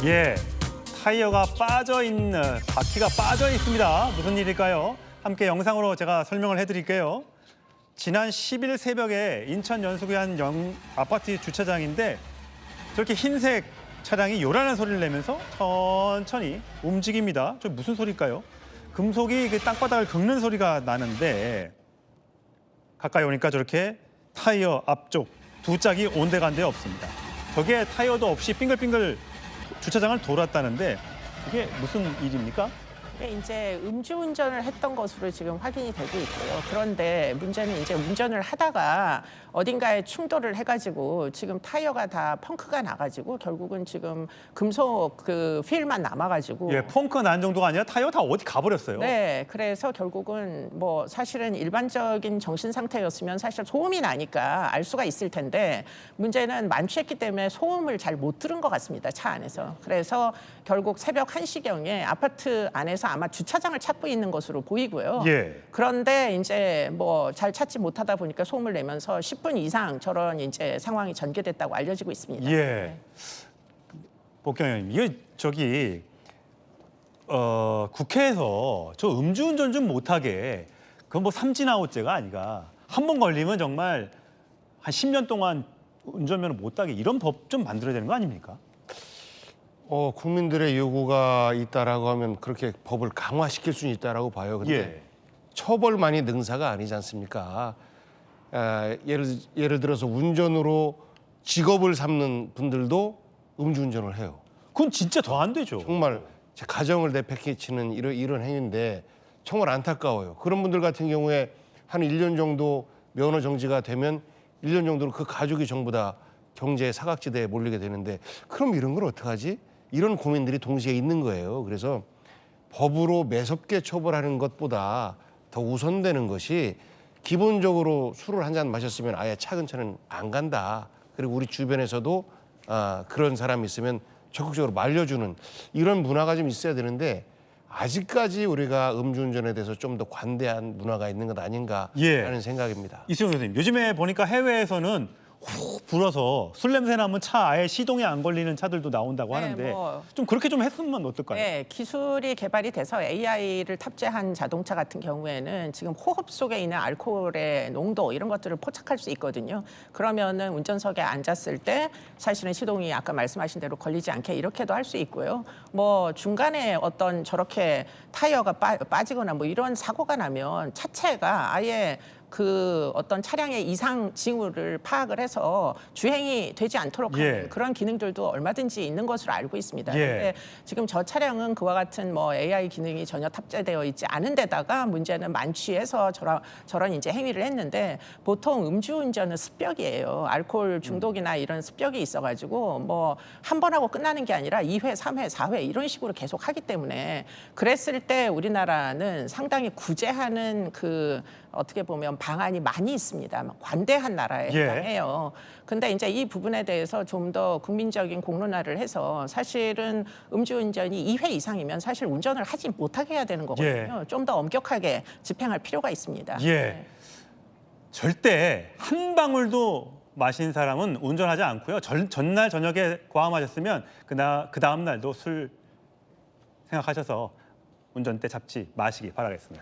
예, 타이어가 빠져 있는, 바퀴가 빠져 있습니다. 무슨 일일까요? 함께 영상으로 제가 설명을 해드릴게요. 지난 10일 새벽에 인천 연수구의 한 아파트 주차장인데 저렇게 흰색 차량이 요란한 소리를 내면서 천천히 움직입니다. 저 무슨 소리일까요? 금속이 그 땅바닥을 긁는 소리가 나는데 가까이 오니까 저렇게 타이어 앞쪽 두 짝이 온데간데 없습니다. 저게 타이어도 없이 빙글빙글 주차장을 돌았다는데 그게 무슨 일입니까? 이제 음주운전을 했던 것으로 지금 확인이 되고 있고요. 그런데 문제는 이제 운전을 하다가 어딘가에 충돌을 해가지고 지금 타이어가 다 펑크가 나가지고 결국은 지금 금속 그 휠만 남아가지고 예, 펑크 난 정도가 아니라 타이어 다 어디 가버렸어요. 네, 그래서 결국은 뭐 사실은 일반적인 정신 상태였으면 사실 소음이 나니까 알 수가 있을 텐데 문제는 만취했기 때문에 소음을 잘 못 들은 것 같습니다. 차 안에서. 그래서 결국 새벽 1시경에 아파트 안에서 아마 주차장을 찾고 있는 것으로 보이고요. 예. 그런데 이제 뭐 잘 찾지 못하다 보니까 소음을 내면서 10분 이상 저런 이제 상황이 전개됐다고 알려지고 있습니다. 예. 복경 의원님, 이거 저기 국회에서 저 음주운전 좀 못하게 그건 뭐 삼진아웃제가 아니가. 한 번 걸리면 정말 한 10년 동안 운전면허 못 따게 이런 법 좀 만들어야 되는 거 아닙니까? 국민들의 요구가 있다라고 하면 그렇게 법을 강화시킬 수는 있다라고 봐요. 근데 예. 처벌만이 능사가 아니지 않습니까? 예를 들어서 운전으로 직업을 삼는 분들도 음주운전을 해요. 그건 진짜 더 안 되죠. 정말 제 가정을 내팽개치는 이런 행위인데 정말 안타까워요. 그런 분들 같은 경우에 한 1년 정도 면허 정지가 되면 1년 정도로 그 가족이 전부 다 경제 사각지대에 몰리게 되는데 그럼 이런 걸 어떡하지? 이런 고민들이 동시에 있는 거예요. 그래서 법으로 매섭게 처벌하는 것보다 더 우선되는 것이 기본적으로 술을 한 잔 마셨으면 아예 차 근처는 안 간다. 그리고 우리 주변에서도 그런 사람이 있으면 적극적으로 말려주는 이런 문화가 좀 있어야 되는데 아직까지 우리가 음주운전에 대해서 좀 더 관대한 문화가 있는 것 아닌가라는 생각입니다. 이수영 선생님, 요즘에 보니까 해외에서는 훅 불어서 술 냄새 나면 차 아예 시동에 안 걸리는 차들도 나온다고 네, 하는데 뭐. 좀 그렇게 좀 했으면 어떨까요? 네, 기술이 개발이 돼서 AI를 탑재한 자동차 같은 경우에는 지금 호흡 속에 있는 알코올의 농도 이런 것들을 포착할 수 있거든요. 그러면은 운전석에 앉았을 때 사실은 시동이 아까 말씀하신 대로 걸리지 않게 이렇게도 할 수 있고요. 뭐 중간에 어떤 저렇게 타이어가 빠지거나 뭐 이런 사고가 나면 차체가 아예 그 어떤 차량의 이상 징후를 파악을 해서 주행이 되지 않도록 하는 그런 기능들도 얼마든지 있는 것으로 알고 있습니다. 그런데 지금 저 차량은 그와 같은 뭐 AI 기능이 전혀 탑재되어 있지 않은 데다가 문제는 만취해서 저런 이제 행위를 했는데 보통 음주운전은 습벽이에요. 알코올 중독이나 이런 습벽이 있어가지고 뭐 한 번 하고 끝나는 게 아니라 2회, 3회, 4회 이런 식으로 계속 하기 때문에 그랬을 때 우리나라는 상당히 구제하는 그 어떻게 보면 방안이 많이 있습니다. 관대한 나라에 해당해요. 근데 이제 이 부분에 대해서 좀 더 국민적인 공론화를 해서 사실은 음주운전이 2회 이상이면 사실 운전을 하지 못하게 해야 되는 거거든요. 좀 더 엄격하게 집행할 필요가 있습니다. 네. 절대 한 방울도 마신 사람은 운전하지 않고요. 전날 저녁에 과음하셨으면 그 다음 날도 술 생각하셔서 운전대 잡지 마시기 바라겠습니다.